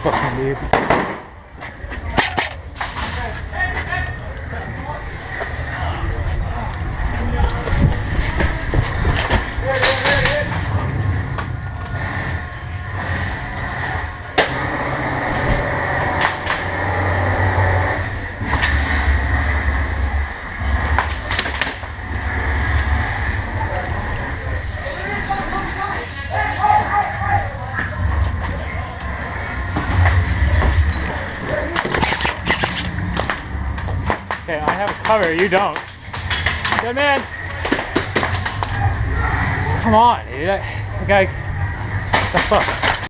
fucking weird. Okay, I have a cover, you don't. Good man. Come on, dude. That guy, the fuck?